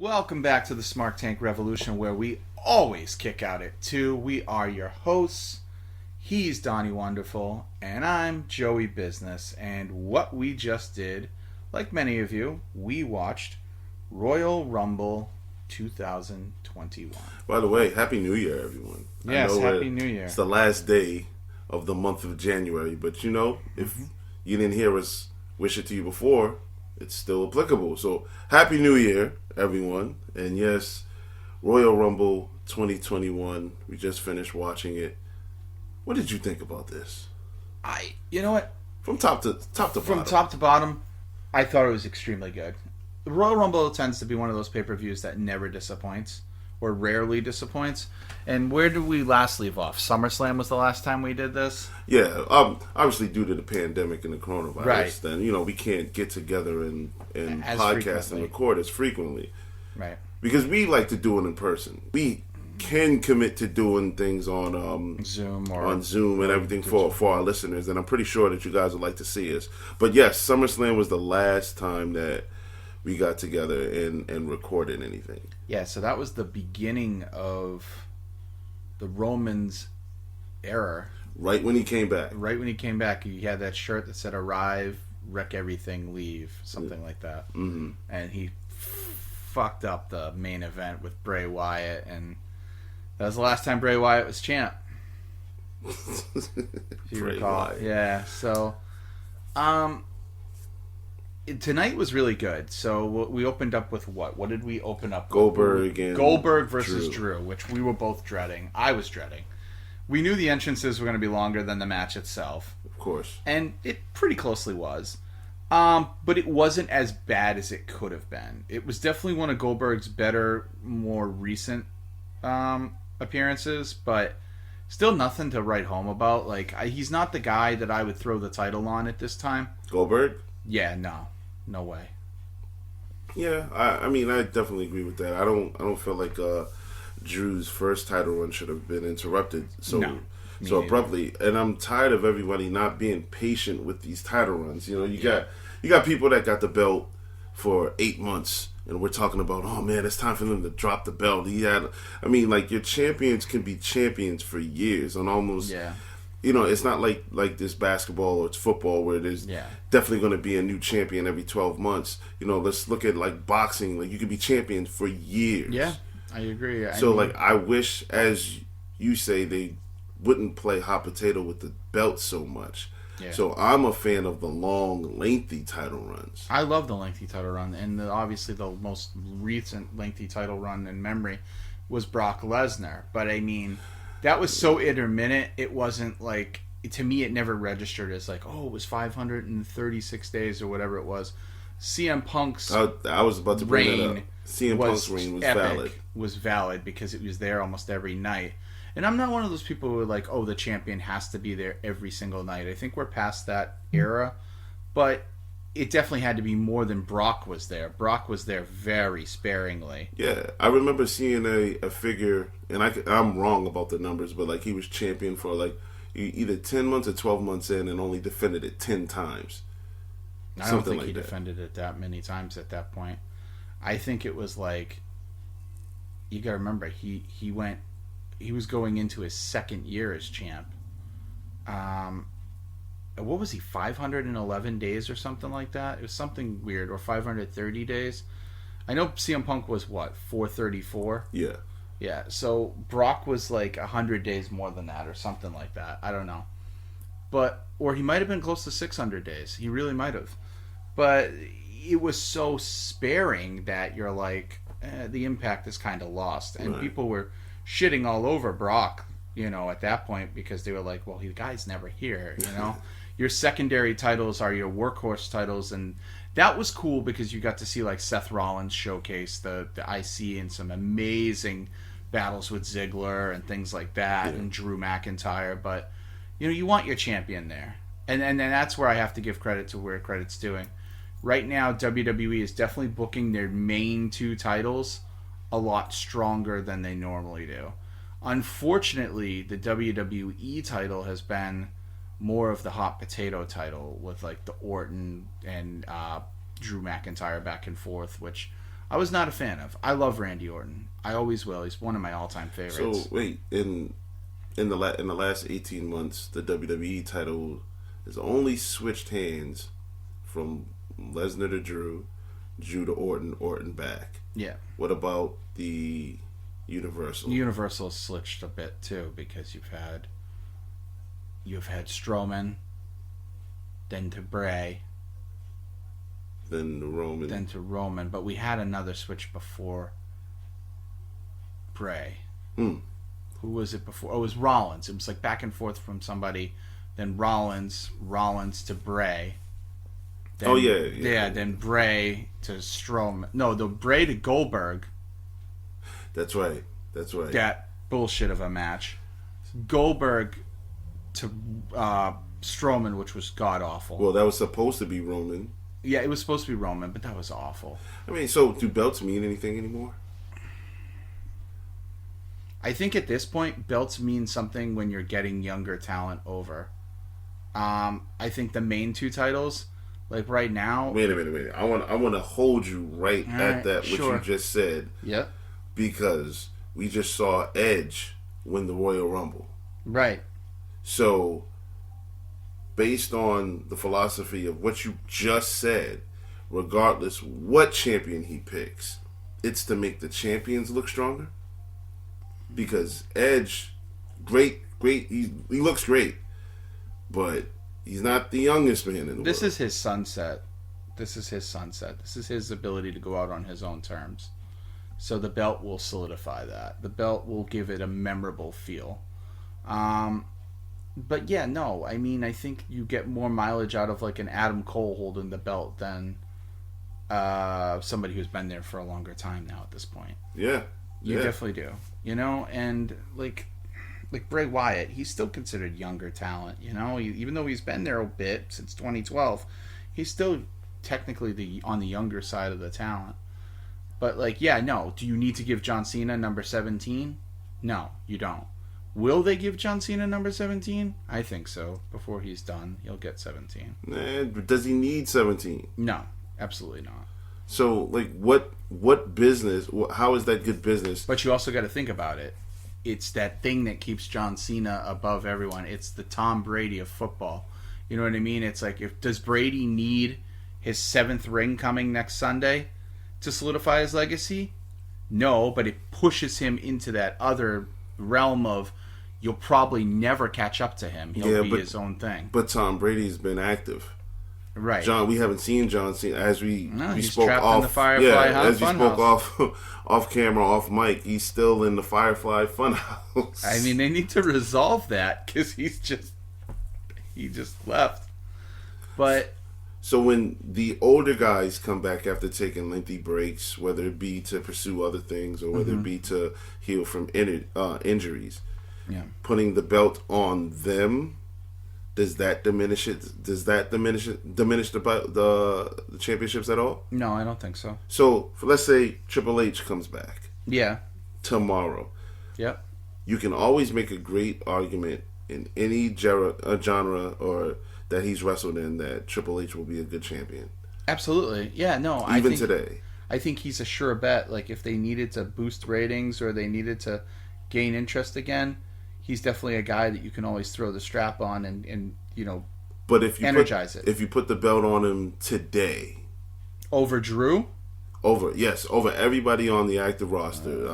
Welcome back to the Smart Tank Revolution, where we always kick out at 2. We are your hosts. He's Donnie Wonderful, and I'm Joey Business. And what we just did, like many of you, we watched Royal Rumble 2021. By the way, Happy New Year, everyone. Yes, Happy New Year. It's the last day of the month of January, but if you didn't hear us wish it to you before, it's still applicable. So, Happy New Year, everyone. And yes, Royal Rumble 2021. We just finished watching it. What did you think about this? You know what? From top to bottom. From top to bottom, I thought it was extremely good. The Royal Rumble tends to be one of those pay-per-views that never disappoints, or rarely disappoints. And where did we last leave off? SummerSlam was the last time we did this? Yeah, obviously due to the pandemic and the coronavirus, right. Then, we can't get together and podcast and record as frequently. Right. Because we like to do it in person. We can commit to doing things on Zoom and everything for our listeners, and I'm pretty sure that you guys would like to see us. But yes, SummerSlam was the last time that we got together and recorded anything. Yeah, so that was the beginning of the Roman's era. Right when he came back. Right when he came back, he had that shirt that said "Arrive, wreck everything, leave," something like that. Mm-hmm. And he fucked up the main event with Bray Wyatt, and that was the last time Bray Wyatt was champ. If you recall. Wyatt. Yeah, so tonight was really good. So we opened up with what? What did we open up with? Goldberg versus Drew, which we were both dreading. I was dreading. We knew the entrances were going to be longer than the match itself. Of course. And it pretty closely was. But it wasn't as bad as it could have been. It was definitely one of Goldberg's better, more recent appearances, but still nothing to write home about. Like, he's not the guy that I would throw the title on at this time. Goldberg? Yeah, no way. Yeah, I mean, I definitely agree with that. I don't feel like Drew's first title run should have been interrupted so abruptly. And I'm tired of everybody not being patient with these title runs. You got people that got the belt for 8 months, and we're talking about, oh man, it's time for them to drop the belt. Your champions can be champions for years on almost. Yeah. It's not like this basketball or it's football where there's definitely going to be a new champion every 12 months. Let's look at like boxing. Like, you could be champions for years. Yeah, I agree. I wish, as you say, they wouldn't play hot potato with the belt so much. Yeah. So I'm a fan of the long, lengthy title runs. I love the lengthy title run, and obviously the most recent lengthy title run in memory was Brock Lesnar. But I mean, that was so intermittent, it wasn't like, to me it never registered as like, oh, it was 536 days or whatever it was. CM Punk's I was about to bring that up. CM Punk's reign was valid. Was valid because it was there almost every night. And I'm not one of those people who are like, oh, the champion has to be there every single night. I think we're past that era. But it definitely had to be more than Brock was there. Brock was there very sparingly. Yeah, I remember seeing a figure, and I'm wrong about the numbers, but like he was champion for like either 10 months or 12 months in and only defended it 10 times. I don't think he defended it that many times at that point. I think it was like, you got to remember, he was going into his second year as champ. What was he, 511 days or something like that? It was something weird, or 530 days. I know CM Punk was, 434? Yeah. Yeah, so Brock was like 100 days more than that or something like that. I don't know. Or he might have been close to 600 days. He really might have. But it was so sparing that you're like, the impact is kind of lost. And people were shitting all over Brock, at that point, because they were like, well, the guy's never here, Your secondary titles are your workhorse titles, and that was cool because you got to see like Seth Rollins showcase the IC in some amazing battles with Ziggler and things like that, and Drew McIntyre. But you want your champion there, and that's where I have to give credit to where credit's due. Right now, WWE is definitely booking their main two titles a lot stronger than they normally do. Unfortunately, the WWE title has been more of the hot potato title with like the Orton and Drew McIntyre back and forth, which I was not a fan of. I love Randy Orton. I always will. He's one of my all-time favorites. So wait, in the last 18 months, the WWE title has only switched hands from Lesnar to Drew, Drew to Orton, Orton back. Yeah. What about the Universal? Universal switched a bit too because you've had Strowman, then to Bray, then to Roman, but we had another switch before Bray. Who was it before? Oh, it was Rollins. It was like back and forth from somebody, then Rollins to Bray. Then, then Bray to Strowman. No, the Bray to Golberg. That's right. That bullshit of a match. Goldberg to Strowman, which was god awful. Well, that was supposed to be Roman. Yeah, it was supposed to be Roman, but that was awful. I mean, so do belts mean anything anymore? I think at this point, belts mean something when you're getting younger talent over. I think the main two titles, like right now. Wait a minute. I want to hold you right at that, what you just said. Yep. Because we just saw Edge win the Royal Rumble. Right. So, based on the philosophy of what you just said, regardless what champion he picks, it's to make the champions look stronger. Because Edge, great, he looks great, but he's not the youngest man in the world. This is his sunset. This is his ability to go out on his own terms. So the belt will solidify that. The belt will give it a memorable feel. But yeah, no. I mean, I think you get more mileage out of like an Adam Cole holding the belt than somebody who's been there for a longer time now at this point. Yeah. You definitely do. You know, and like Bray Wyatt, he's still considered younger talent, you know? Even though he's been there a bit since 2012, he's still technically on the younger side of the talent. But like, yeah, no. Do you need to give John Cena number 17? No, you don't. Will they give John Cena number 17? I think so. Before he's done, he'll get 17. Does he need 17? No, absolutely not. So, like, what business? How is that good business? But you also got to think about it. It's that thing that keeps John Cena above everyone. It's the Tom Brady of football. You know what I mean? It's like, does Brady need his 7th ring coming next Sunday to solidify his legacy? No, but it pushes him into that other realm of you'll probably never catch up to him. He'll be his own thing. But Tom Brady's been active. Right. We haven't seen John Cena as we he's spoke trapped off. In the Firefly as we spoke Funhouse. off camera, off mic. He's still in the Firefly Funhouse. I mean, they need to resolve that because he just left. But so when the older guys come back after taking lengthy breaks, whether it be to pursue other things or whether it be to heal from injuries, putting the belt on them. Does that diminish it? Does that diminish the championships at all? No, I don't think so. So, let's say Triple H comes back. Yeah. Tomorrow. Yep. You can always make a great argument in any genre or that he's wrestled in that Triple H will be a good champion. Absolutely. Yeah, no. Even today. I think he's a sure bet. Like, if they needed to boost ratings or they needed to gain interest again, he's definitely a guy that you can always throw the strap on and you know, but if you energize it. If you put the belt on him today, over Drew, over everybody on the active roster,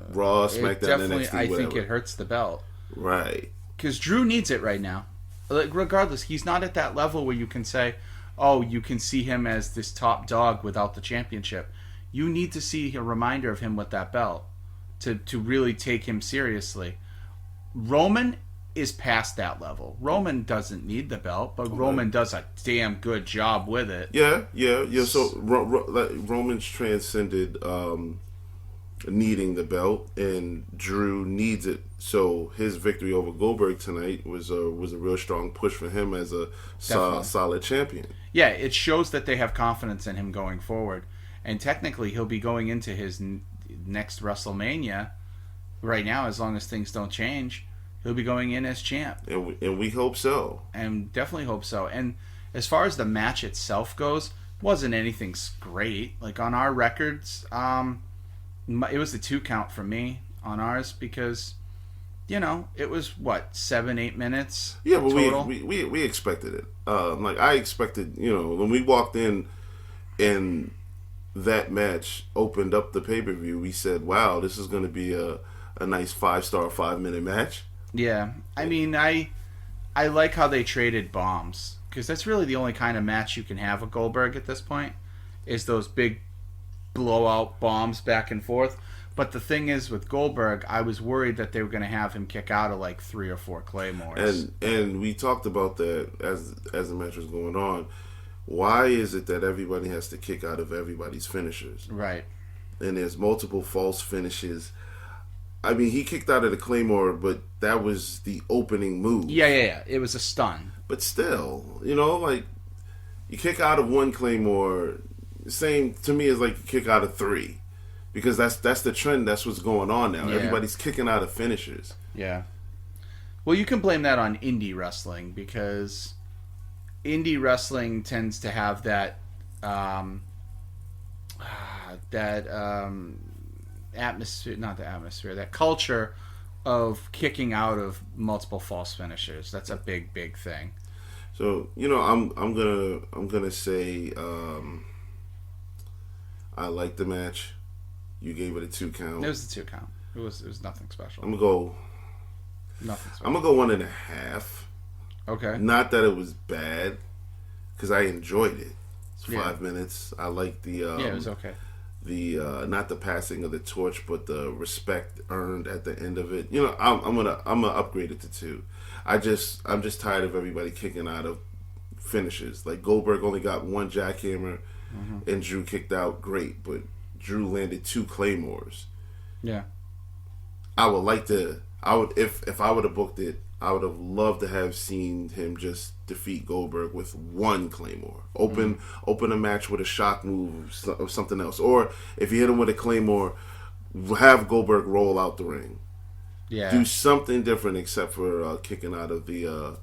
Raw, SmackDown, NXT, I think it hurts the belt, right? Because Drew needs it right now. Like, regardless, he's not at that level where you can say, "Oh, you can see him as this top dog without the championship." You need to see a reminder of him with that belt to really take him seriously. Roman is past that level. Roman doesn't need the belt, but Roman does a damn good job with it. Yeah. So Roman's transcended needing the belt, and Drew needs it. So his victory over Golberg tonight was a real strong push for him as a solid champion. Yeah, it shows that they have confidence in him going forward, and technically he'll be going into his next WrestleMania. Right now, as long as things don't change, he'll be going in as champ. And we hope so. And definitely hope so. And as far as the match itself goes, Wasn't anything great. Like on our records, it was the 2 count for me on ours because, it was what 7-8 minutes. Yeah, but total? we expected it. Like I expected, when we walked in and that match opened up the pay-per-view, we said, "Wow, this is going to be a nice 5-star 5-minute match." Yeah, I mean, I like how they traded bombs because that's really the only kind of match you can have with Goldberg at this point is those big blowout bombs back and forth. But the thing is, with Goldberg, I was worried that they were going to have him kick out of like 3 or 4 claymores. And we talked about that as the match was going on. Why is it that everybody has to kick out of everybody's finishers? Right. And there's multiple false finishes. I mean, he kicked out of the claymore, but that was the opening move. Yeah. It was a stun. But still, like you kick out of 1 claymore, same to me as like you kick out of 3, because that's the trend. That's what's going on now. Yeah. Everybody's kicking out of finishers. Yeah. Well, you can blame that on indie wrestling because indie wrestling tends to have that atmosphere, not the atmosphere, that culture of kicking out of multiple false finishers. That's a big thing. So I'm gonna say I like the match. You gave it a 2 count. It was a 2 count. It was nothing special. I'm gonna go. Nothing special. I'm gonna go 1.5. Okay. Not that it was bad, because I enjoyed it. It's 5 minutes. I like the. It was okay. The not the passing of the torch, but the respect earned at the end of it. I'm gonna upgrade it to 2. I'm just tired of everybody kicking out of finishes. Like Goldberg only got 1 jackhammer, and Drew kicked out great, but Drew landed 2 claymores. Yeah. I would like to. I would if I would have booked it. I would have loved to have seen him just defeat Goldberg with 1 claymore. Open a match with a shock move or something else. Or if you hit him with a claymore, have Goldberg roll out the ring. Yeah. Do something different except for kicking out of the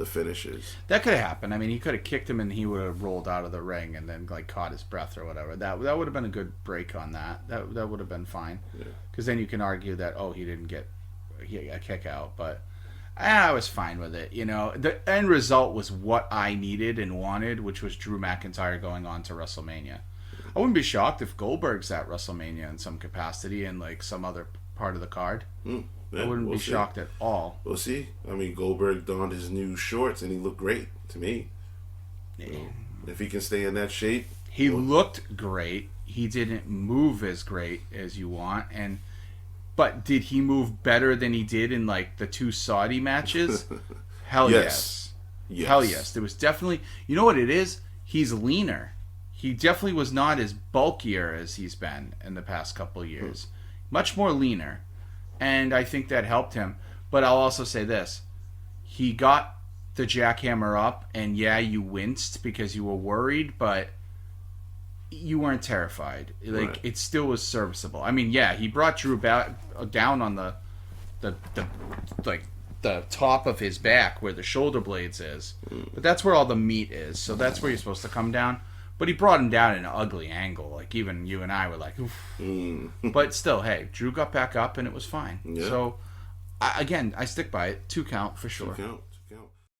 finishes. That could have happened. I mean, he could have kicked him and he would have rolled out of the ring and then like caught his breath or whatever. That would have been a good break on that. That would have been fine. Because then you can argue that he didn't get a kick out, but I was fine with it. The end result was what I needed and wanted, which was Drew McIntyre going on to WrestleMania. I wouldn't be shocked if Goldberg's at WrestleMania in some capacity in like some other part of the card. I wouldn't be shocked at all. We'll see. I mean, Goldberg donned his new shorts and he looked great to me. If he can stay in that shape. He looked great. He didn't move as great as you want, but did he move better than he did in like the 2 Saudi matches? Hell yes. Hell yes. There was definitely, you know what it is? He's leaner. He definitely was not as bulkier as he's been in the past couple of years. Much more leaner. And I think that helped him. But I'll also say this. He got the jackhammer up, and yeah, you winced because you were worried, but you weren't terrified. Like, it still was serviceable. I mean, yeah, he brought Drew down on the top of his back where the shoulder blades is. But that's where all the meat is, so that's where you're supposed to come down. But he brought him down at an ugly angle. Like, even you and I were like, oof. But still, hey, Drew got back up and it was fine. Yeah. So, I stick by it. 2 count for sure. 2 count.